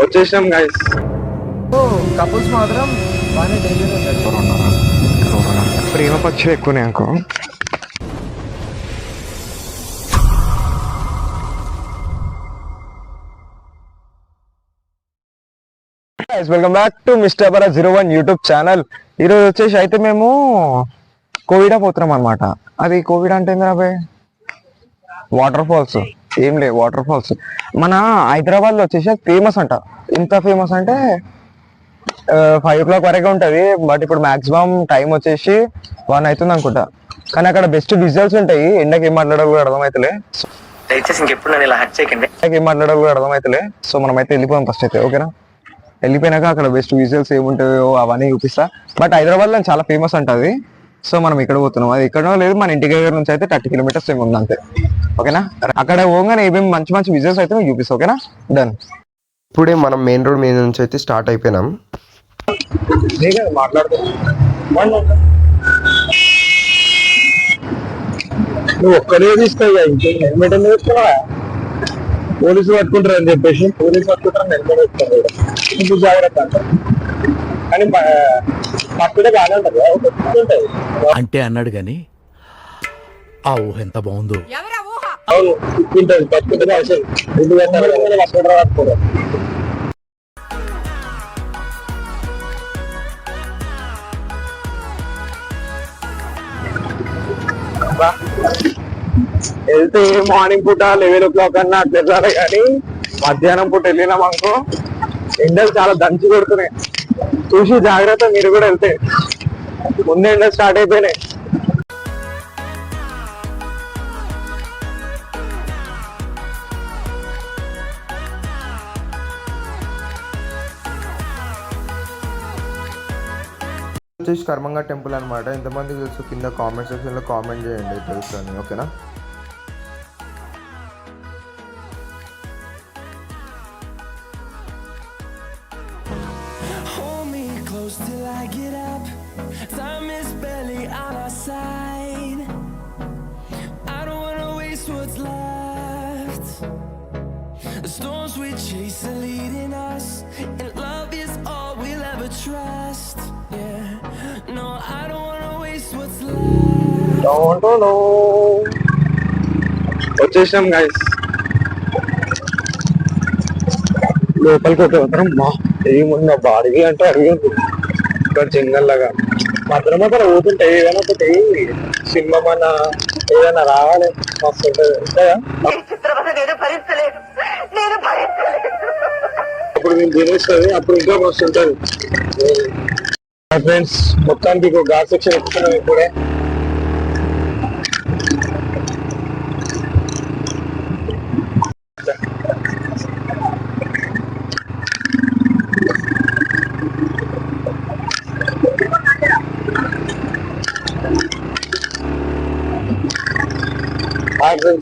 వచ్చేసినాం guys. Couples మాత్రం బాగానే డేంజర్ ఉంటారు. ప్రేమ పక్షి ఎక్కువనే అనుకో. వెల్కమ్ బ్యాక్ టు మిస్టర్ బరా 01 యూట్యూబ్ ఛానల్. ఈరోజు వచ్చేసి అయితే మేము కోవిడ్ పోతున్నాం అనమాట. అది కోవిడ్ అంటే ఏంది రాబోయ్? Water falls. ఏం లేదు, వాటర్ ఫాల్స్ మన హైదరాబాద్ లో వచ్చేసి ఫేమస్ అంట. ఎంత ఫేమస్ అంటే 5 o'clock వరకే ఉంటది. బట్ ఇప్పుడు మాక్సిమం టైం వచ్చేసి 1 అవుతుంది అనుకుంటా. కానీ అక్కడ బెస్ట్ విజువల్స్ ఉంటాయి. ఎండకి ఏం మాట్లాడాలో కూడా అర్థమైతలే. దయచేసి ఇంకెప్పుడు నన్ను ఇలా హట్ చేయకండి. ఏం మాట్లాడాలో కూడా అర్థమైతలే. సో మనం అయితే వెళ్ళిపోదాం ఫస్ట్ అయితే, ఓకేనా? వెళ్ళిపోయినాక అక్కడ బెస్ట్ విజువల్స్ ఏముంటాయో అవన్నీ చూపిస్తా. బట్ హైదరాబాద్ లో చాలా ఫేమస్ అంటది. సో మనం ఇక్కడ పోతున్నాం. అది ఎక్కడో లేదు, మన ఇంటి దగ్గర నుంచి అయితే 30 kilometers ఏమి ఉంది అంతే, ఓకేనా? అక్కడ పోగానే ఏమేమి మంచి మంచి విజువల్స్ అయితే మీకు చూపిస్తా, ఓకేనా? డన్. ఇప్పుడే మనం మెయిన్ రోడ్ మీద నుంచి అయితే స్టార్ట్ అయిపోయినాం. నువ్వు ఒక్కడే తీసుకోగా, ఇంకే హెల్మెట్ ఎందుకు పెట్టుకున్నావా? పోలీసులు పట్టుకుంటారు అని చెప్పేసి పోలీసులు పట్టుకుంటారని హెల్మెట్ పెట్టుకోండి. ఇప్పుడు జాగ్రత్త అంట. కానీ పట్టుకుంటే బాగానే ఉంటుంది అంటే అన్నాడు గాని ఆ ఊహ ఎంత బాగుందో. అవును, ఉంటుంది. పట్టుకుంటే అవసరం పట్టుకోవడం. వెళ్తే మార్నింగ్ పూట 11 o'clock అన్నా అట్లా వెళ్ళాలి. కానీ మధ్యాహ్నం పూట వెళ్ళినాం అనుకో, ఎండలు చాలా దంచి కొడుతున్నాయి. చూసి జాగ్రత్త మీరు కూడా వెళ్తే. ముందే ఎండలు స్టార్ట్ అయిపోయినాయి. వచ్చేసి కర్మంగా టెంపుల్ అనమాట. ఎంతమందికి తెలుసు కింద కామెంట్ సెక్షన్లో కామెంట్ చేయండి తెలుసు అని, ఓకేనా? Till I get up, time is barely on our side. I don't wanna waste what's left. The storms we chase are leading us, and love is all we'll ever trust. Yeah, no, I don't wanna waste what's left. వచ్చేసాం guys. లోపలికి పోతాం. ఏముంది body అంటే అడిగి ఇక్కడ జంగల్ లాగా మాత్రం పోతుంటాయి. ఏదైనా ఒకటి సింహం అన్న ఏదైనా రావాలి, మస్తు ఉంటుంది. అప్పుడు మేము తినేస్తుంది, అప్పుడు ఇంకా మస్తు ఉంటుంది. ఫ్రెండ్స్, మొత్తానికి ఒక ఘాట్ సెక్షన్ ఎక్కుతున్నాం ఇప్పుడే.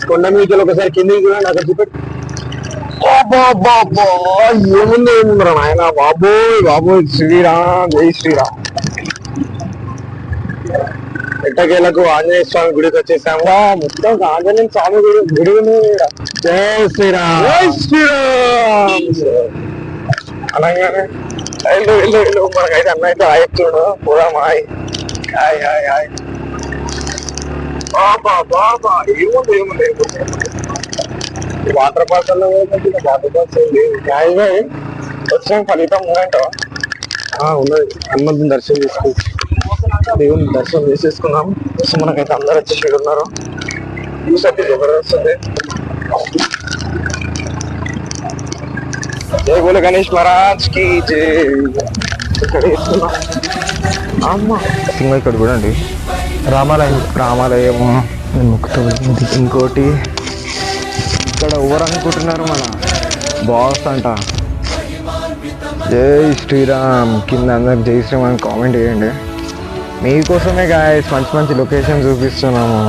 కొండ మీద ఒకసారి కిందికి చూడండి, అక్కడ చూపెట్టి. ఏముంది ఏముందిరా నాయన, బాబోయ్ బాబోయ్. శ్రీరామ్, జై శ్రీరామ్. ఎట్టకేలకు ఆంజనేయ స్వామి గుడికి వచ్చేసాము. మొత్తం ఆంజనేయ స్వామి గుడి ఉంది. జై శ్రీరామ్, జై శ్రీరామ్ అనగానే వెళ్ళు. మనకైతే అన్న అయితే ఆయొచ్చుడు కూడా మాయ్. Hi hi hi. బాబా ఏముంది వాటర్ పార్క్ అలా వాటర్ పార్క్స్ వచ్చిన ఫలితం ఉందంట. ఉన్నది. హనుమంతుని దర్శనం చేసుకో, దేవుని దర్శనం చేసేసుకున్నాం. సో మనకైతే అందరు వచ్చేసి ఉన్నారు. చూసే జబర్దస్త్. జై బోలో గణేష్ మహారాజ్ కి జై. ఇక్కడ వేసుకున్నాం. అమ్మా సింగ ఇక్కడ కూడా అండి రామాలయం ఇంకోటి. ఇక్కడ ఎవరు అనుకుంటున్నారు? మన బాస్ అంట. జై శ్రీరామ్. కింద అందరికి జై శ్రీరామ్ అని కామెంట్ చేయండి. మీకోసమే గాయస్ మంచి మంచి లొకేషన్ చూపిస్తున్నాము.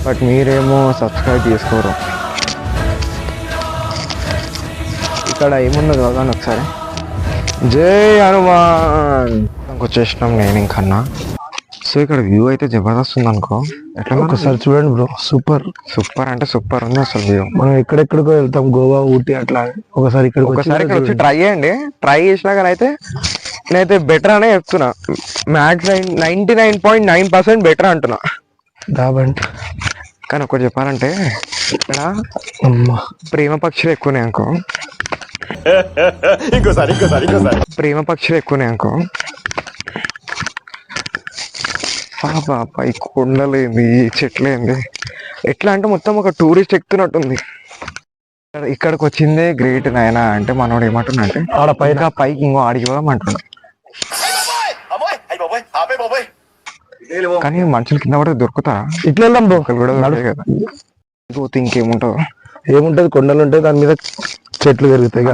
బట్ మీరేమో సబ్స్క్రైబ్ చేసుకోరు. ఇక్కడ ఏమున్నది కానీ ఒకసారి. జై హనుమాన్. వచ్చేసినాం నేను ఇంకన్నా. సో ఇక్కడ వ్యూ అయితే జబర్దస్త్ ఉంది అనుకో. ఎట్లా ఒకసారి చూడండి బ్రో, సూపర్. సూపర్ అంటే సూపర్ ఉంది అసలు వ్యూ. మనం ఎక్కడెక్కడికో వెళ్తాం, గోవా, ఊటీ అట్లా. ఒకసారి ఇక్కడ ఇక్కడ వచ్చి ట్రై చేయండి. ట్రై చేసినా కానీ అయితే నేనైతే బెటర్ అనే చెప్తున్నా. మ్యాక్స్ 99.9% బెటర్ అంటున్నా. దాబంట్. కానీ ఒకటి చెప్పాలంటే ఇక్కడ అమ్మా, ప్రేమ పక్షులు ఎక్కువనే అనుకో. ప్రేమ పక్షులు ఎక్కువనే అనుకో. పాపా ఈ కొండలేంది, ఈ చెట్లేంది, ఎట్లా అంటే మొత్తం ఒక టూరిస్ట్ ఎక్కుతున్నట్టుంది. ఇక్కడికి వచ్చిందే గ్రేట్ నాయనా అంటే మనోడు ఏమంటున్నా అంటే ఆడ పైన పైకి ఇంకో ఆడికి పోదాం అంటున్నా. కానీ మనుషులు కింద పడితే దొరుకుతారా? ఇట్లా వెళ్దాం బ్రో. ఒకరు కూడా దొరకదు కదా. పోతే ఇంకేముంటుందో. ఏముంటది, కొండలు ఉంటాయి, దాని మీద చెట్లు పెరుగుతాయి.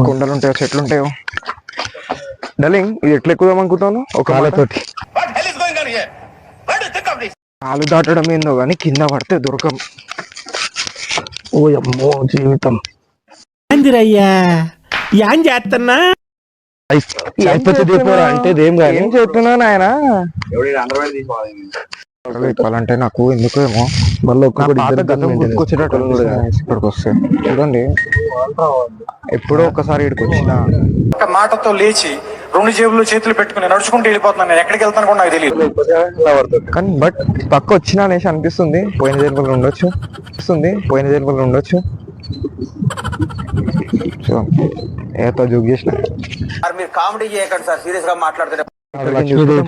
కొండలు ఉంటాయో చెట్లు ఉంటాయో. డలింగ్ ఇది ఎట్లా ఎక్కుదాం అనుకుంటాను? ఒక కాళ్ళతోటి. కాలు దాటడం ఏందో కానీ కింద పడితే దొరకం. ఓ అమ్మో జీవితం. ఏం చేస్తున్నా అయిపోతే దీపావళి అంటే ఇదేం కాదు. ఏం చెప్తున్నాను ఆయన చెప్పాలంటే నాకు ఎందుకో ఏమో మళ్ళీ నా పాత గతం గుర్తుకొచ్చేటట్టు ఉంది ఇక్కడికి వస్తే. చూడండి ఎప్పుడో ఒకసారి ఇక్కడికి వచ్చిన ఒక మాటతో లేచి 2 జేబులు చేతులు పెట్టుకుని నడుచుకుంటూ వెళ్ళిపోతున్నాను. నేను ఎక్కడికి వెళ్తాను కూడా నాకు తెలియదు. కానీ బట్ పక్క వచ్చిన అనేసి అనిపిస్తుంది. పోయిన జన్మలు ఉండొచ్చు. ఏతో జోక్ చేసిన మీరు కామెడీ చేయకండి సార్, సీరియస్ గా మాట్లాడుతున్నారు.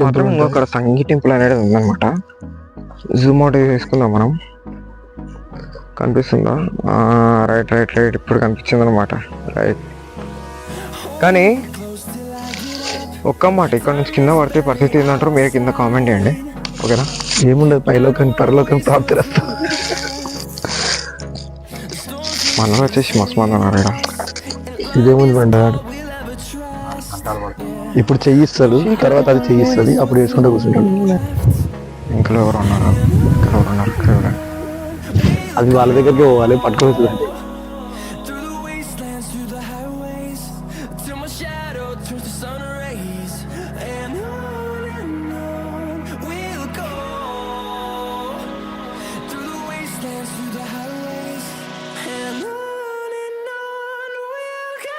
మాత్రం అక్కడ సంగీ టెంపుల్ అనేది ఉందన్నమాట. జూమ్ అవుట్ చేసుకుందాం మనం. కనిపిస్తుందా? రైట్ రైట్ రైట్ ఇప్పుడు కనిపించింది అనమాట. రైట్. కానీ ఒక్క మాట, ఇక్కడ నుంచి కింద పడితే పరిస్థితి ఏంటంటారు మీరు కింద కామెంట్ చేయండి, ఓకేనా? ఏముండదు, పైలోకం పరలోకం ప్రాప్తి రస్తా. మనలో వచ్చేసి మస్తు మంది అన్నారు ఇక్కడ. ఇదేముంది బండాడు, ఇప్పుడు చెయ్యిస్తాడు, తర్వాత అది చెయ్యిస్తుంది, అప్పుడు వేసుకుంటే కూర్చుంటాడు. ఇంట్లో ఎవరు ఉన్నారు? ఇక్కడ ఎవరు ఉన్నారు? ఇక్కడ ఎవరు? అది వాళ్ళ దగ్గరికి పోవాలి, పట్టుకొని వస్తుంది. through the wastelands, through the highways, till my shadow turns to sun rays, and on we'll go. Through the wastelands, through the highways, and on we'll go.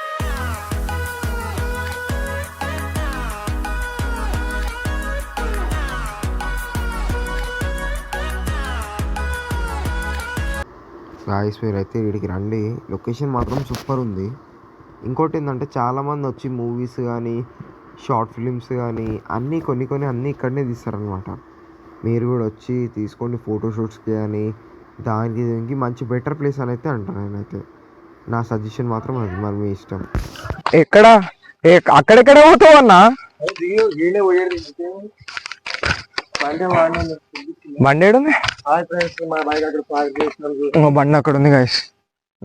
Guys మీరైతే వీడికి రండి, లొకేషన్ మాత్రం సూపర్ ఉంది. ఇంకోటి ఏంటంటే చాలామంది వచ్చి మూవీస్ కానీ షార్ట్ ఫిలిమ్స్ కానీ అన్నీ కొన్ని అన్నీ ఇక్కడనే తీస్తారనమాట. మీరు కూడా వచ్చి తీసుకోండి ఫోటోషూట్స్కి కానీ దానికి దీనికి మంచి బెటర్ ప్లేస్ అని అయితే అంటాను నేనైతే. నా సజెషన్ మాత్రం అది, మరి మీ ఇష్టం. ఎక్కడ అక్కడెక్కడ పోతావు అన్నా? బండి ఏడుంది? బండి అక్కడ ఉంది గాయస్.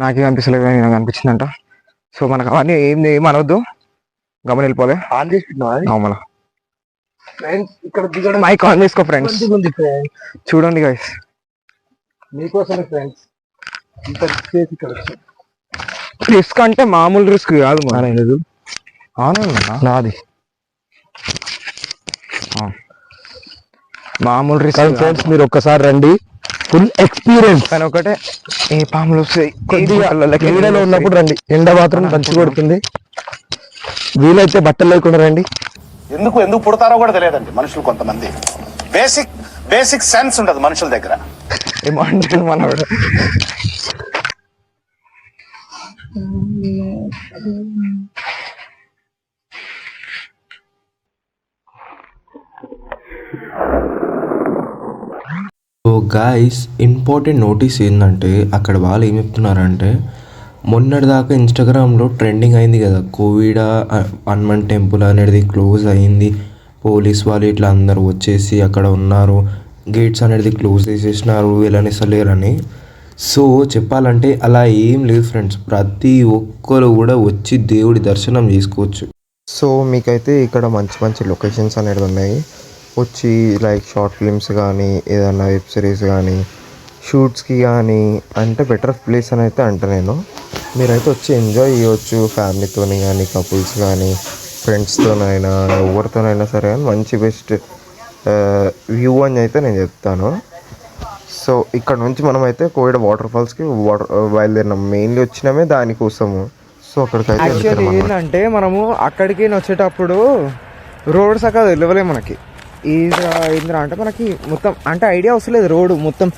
నాకే కనిపిస్తలేదు కానీ నాకు కనిపించిందంట. సో మనకు అవన్నీ ఏం అనవద్దు, గమని వెళ్ళిపోలే. మళ్ళా ఇక్కడ మైక్ ఆన్ చేసుకో ఫ్రెండ్స్. చూడండి గాయస్, మీకోసమే ఫ్రెండ్స్ ఇంత ఇక్కడ రిస్క్ అంటే మామూలు రిస్క్ కాదు. నాది మామూలు రిస్క్ ఫ్రెండ్స్. మీరు ఒక్కసారి రండి, ఫుల్ ఎక్స్పీరియన్స్. కానీ ఒకటే, ఏ పాములు వస్తాయి కొద్దిగా ఎండలో ఉన్నప్పుడు రండి, ఎండ మాత్రం దంచి కొడుతుంది. వీలైతే బట్టలు లేకుండా రండి. ఎందుకు పుడతారో కూడా తెలియదండి మనుషులు. కొంతమంది బేసిక్ సెన్స్ ఉండదు మనుషుల దగ్గర. ఏమంటాడు మనవాడు? సో గాయస్, ఇంపార్టెంట్ నోటీస్ ఏంటంటే అక్కడ వాళ్ళు ఏం చెప్తున్నారంటే, మొన్నటిదాకా ఇన్స్టాగ్రామ్లో ట్రెండింగ్ అయింది కదా, కోవిడ్ హనుమాన్ టెంపుల్ అనేది క్లోజ్ అయింది, పోలీస్ వాళ్ళు ఇట్లా అందరూ వచ్చేసి అక్కడ ఉన్నారు, గేట్స్ అనేది క్లోజ్ చేసేసినారు, వెళ్ళనిస్తలేరని. సో చెప్పాలంటే అలా ఏం లేదు ఫ్రెండ్స్, ప్రతి ఒక్కరు కూడా వచ్చి దేవుడి దర్శనం చేసుకోవచ్చు. సో మీకైతే ఇక్కడ మంచి మంచి లొకేషన్స్ అనేది ఉన్నాయి. వచ్చి లైక్ షార్ట్ ఫిలిమ్స్ కానీ ఏదైనా వెబ్ సిరీస్ కానీ షూట్స్కి కానీ అంటే బెటర్ ప్లేస్ అని అయితే అంట నేను. మీరైతే వచ్చి ఎంజాయ్ చేయవచ్చు ఫ్యామిలీతోని కానీ, కపుల్స్ కానీ, ఫ్రెండ్స్తోనైనా, ఎవరితోనైనా సరే కానీ మంచి బెస్ట్ వ్యూ అని అయితే నేను చెప్తాను. సో ఇక్కడ నుంచి మనమైతే కోవిడ వాటర్ ఫాల్స్కి బయలుదేరినాం. మెయిన్లీ వచ్చినామే దానికోసము. సో అక్కడికి అయితే యాక్చువల్లీ ఏంటంటే మనము అక్కడికి వచ్చేటప్పుడు రోడ్ సక్కగా తెలియలేదు మనకి. ఏంద్రా అంటే మనకి మొత్తం అంటే ఐడియా వస్తలేదు రోడ్డు మొత్తం.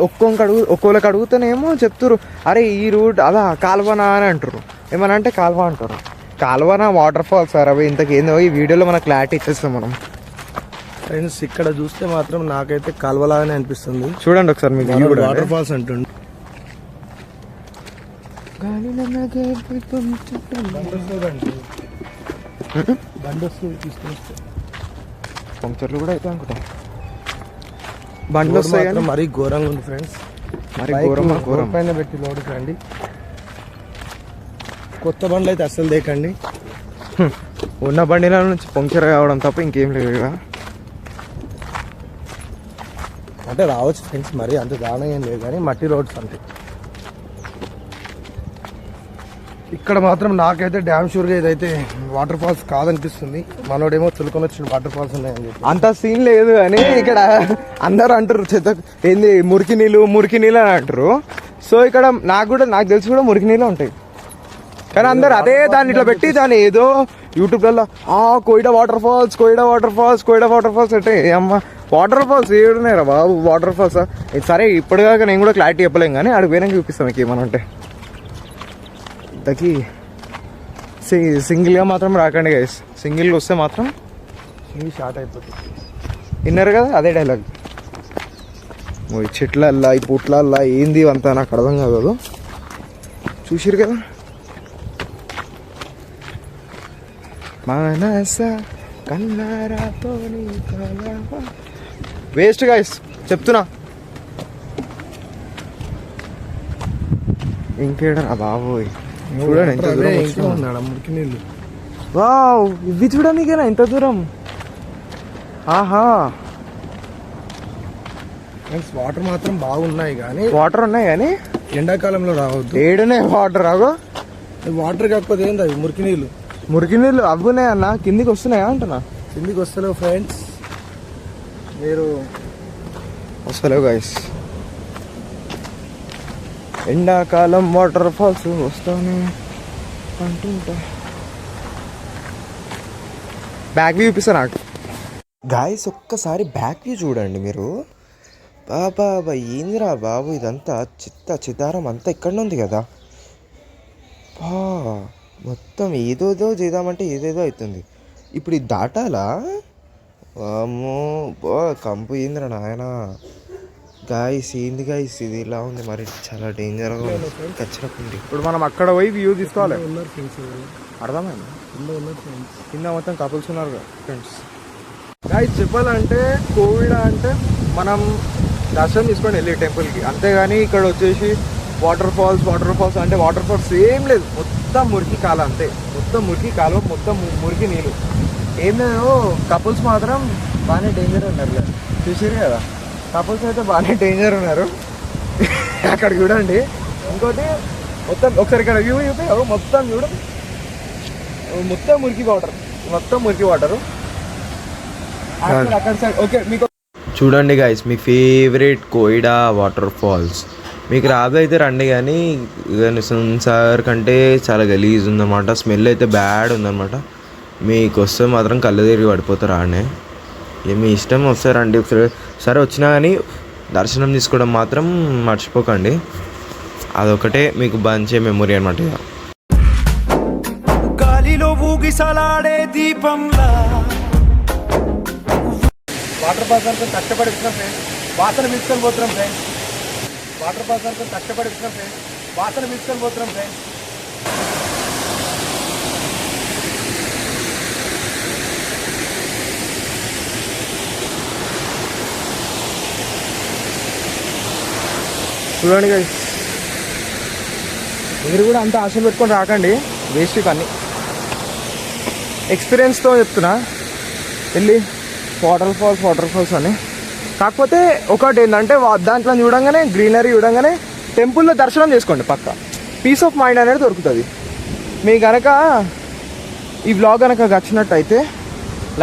ఒక్కొక్కరికి అడుగుతానేమో చెప్తారు, అరే ఈ రూట్ అదా కాల్వనా అని అంటారు. ఏమన్నా అంటే కాల్వ అంటారు. కాల్వనా వాటర్ ఫాల్స్ సార్ అవి ఇంతకేందో ఈ వీడియోలో మనకు క్లారిటీ ఇచ్చేస్తాం మనం. ఫ్రెండ్స్ ఇక్కడ చూస్తే మాత్రం నాకైతే కాలువలాగానే అనిపిస్తుంది. చూడండి ఒకసారి మీకు వాటర్ ఫాల్స్ అంటుండే. పంక్చర్లు కూడా అయితే అనుకుంటా బండ్లు వస్తాయి కానీ మరీ ఘోరంగా ఉంది ఫ్రెండ్స్. మరి ఘోరం పైన పెట్టి లోడుకి రండి. కొత్త బండ్లు అయితే అస్సలు దేకండి. ఉన్న బండిల నుంచి పంక్చర్ కావడం తప్ప ఇంకేం లేదు కదా. అంటే రావచ్చు ఫ్రెండ్స్, మరి అంత దారుణం ఏం లేదు కానీ మట్టి రోడ్స్ అంతే. ఇక్కడ మాత్రం నాకైతే డ్యామ్ షూర్గా ఇదైతే వాటర్ ఫాల్స్ కాదనిపిస్తుంది. మనోడేమో తులుకొని వచ్చిన వాటర్ ఫాల్స్ ఉన్నాయని చెప్పి. అంత సీన్ లేదు కానీ ఇక్కడ అందరూ అంటారు ఏంది మురికి నీళ్ళు అని అంటారు. సో ఇక్కడ నాకు తెలిసి కూడా మురికి నీళ్ళు ఉంటాయి. కానీ అందరు అదే దాన్ని ఇట్లా పెట్టి దాన్ని ఏదో యూట్యూబ్లలో కోయిడ వాటర్ ఫాల్స్ అంటే అమ్మ వాటర్ ఫాల్స్ ఏడున్నారా బాబు వాటర్ ఫాల్స్. సరే ఇప్పటిదాకా నేను కూడా క్లారిటీ చెప్పలేం కానీ అడిగి పోయినాక చూపిస్తాం మీకు ఏమన్నా ఉంటే. ఇంతకీ సింగిల్గా మాత్రం రాకండి గైస్. సింగిల్గా వస్తే మాత్రం షార్ట్ అయిపోతుంది. విన్నారు కదా అదే డైలాగ్. ఈ చెట్లల్లా ఈ పుట్లల్లా ఏంది అంతా నాకు అర్థం కాదు. చూసిరు కదా మనస కన్నారాతోని వేస్ట్ గైస్ చెప్తున్నా. ఇంకేడరా బాబోయ్ చూడండి ఎంత దూరం వచ్చినా. మురికి నీళ్ళు వావ్ ఇవి చూడడానికేనా ఎంత దూరం. ఆహా ఫ్రెండ్స్ వాటర్ మాత్రం బాగున్నాయి కానీ వాటర్ ఉన్నాయి కానీ ఎండాకాలంలో రావద్దు. ఏడునే వాటర్ రాగో. వాటర్ కాకపోతే ఏంది అవి మురికి నీళ్ళు అవ్వున్నాయి అన్న. కిందికి వస్తున్నాయా అంటున్నా. కిందికి వస్తలేవు ఫ్రెండ్స్, మీరు వస్తలేవు గైస్. ఎండాకాలం వాటర్ ఫాల్స్ వస్తానే అంటుంటా. బ్యాక్ వ్యూ చూపిస్తా నాకు. గాయస్ ఒక్కసారి బ్యాక్ వ్యూ చూడండి మీరు. బాబా ఏందిరా బాబు ఇదంతా చిత్తారం అంతా ఇక్కడనే ఉంది కదా. మొత్తం ఏదోదో చేద్దామంటే ఏదేదో అవుతుంది. ఇప్పుడు ఇది దాటాలా? అమ్మో కంపు ఏందిరా నాయన. గాయస్ ఏంది గాయస్ ఇది ఇలా ఉంది, మరి చాలా డేంజర్గా ఖచ్చితంగా. ఇప్పుడు మనం అక్కడ పోయి వ్యూ తీసుకోవాలి. అర్థమైంది కింద మొత్తం కపుల్స్ ఉన్నారు ఫ్రెండ్స్. గాయస్ చెప్పాలంటే కోవిడ్ అంటే మనం దర్శనం తీసుకొని వెళ్ళే టెంపుల్కి, అంతేగాని ఇక్కడ వచ్చేసి వాటర్ ఫాల్స్ అంటే వాటర్ ఫాల్స్ ఏం లేదు. మొత్తం మురికి కాలం అంతే. మొత్తం మురికి కాలం, మొత్తం మురికి నీళ్ళు ఏం లేదు. కపుల్స్ మాత్రం బాగానే డేంజర్ ఉన్నారు. చూసారు కదా కపుల్స్ అయితే బాగానే డేంజర్ ఉన్నారు. అక్కడ చూడండి. ఇంకోటి మొత్తం ఒకసారి ఇక్కడ వ్యూ చూపి మొత్తం చూడు, మొత్తం మురికి వాటర్ అక్కడ సైడ్. ఓకే మీకు చూడండి గాయస్ మీ ఫేవరెట్ కోయిడా వాటర్ ఫాల్స్. మీకు రాబోయితే రండి, కానీ సార్ కంటే చాలా గలీజ్ ఉందన్నమాట. స్మెల్ అయితే బ్యాడ్ ఉందన్నమాట. మీకు వస్తే మాత్రం కళ్ళు తిరిగి పడిపోతారు ఆడనే. మీ ఇష్టం వస్తే రండి ఒకసారి. సరే వచ్చినా కానీ దర్శనం తీసుకోవడం మాత్రం మర్చిపోకండి. అదొకటే మీకు మంచి మెమొరీ అనమాట. గాలిలో ఊగిసలాడే దీపంలా వాటర్ పార్క్ కష్టపడి వచ్చిన ఫ్రెండ్స్ వాసన పీల్చుకొని పోతున్నాం ఫ్రెండ్స్. వాటర్ పార్క్ కష్టపడి వచ్చిన ఫ్రెండ్స్ వాసన పీల్చుకొని పోతున్నాం ఫ్రెండ్స్. చూడండి గైస్, మీరు కూడా అంత ఆశలు పెట్టుకొని రాకండి, వేస్ట్ కానీ ఎక్స్పీరియన్స్తో చెప్తున్నా. వెళ్ళి వాటర్ ఫాల్స్ అని. కాకపోతే ఒకటి ఏంటంటే దాంట్లో చూడంగానే గ్రీనరీ చూడంగానే టెంపుల్లో దర్శనం చేసుకోండి. పక్క పీస్ ఆఫ్ మైండ్ అనేది దొరుకుతుంది. మీకు కనుక ఈ వ్లాగ్ కనుక నచ్చినట్టయితే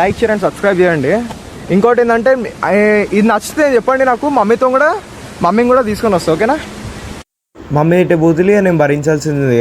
లైక్ షేర్ అండ్ సబ్స్క్రైబ్ చేయండి. ఇంకోటి ఏంటంటే ఇది నచ్చితే చెప్పండి నాకు, మమ్మీని కూడా తీసుకొని వస్తా, ఓకేనా? మమ్మీ ఇటు బూతులు నేను భరించాల్సింది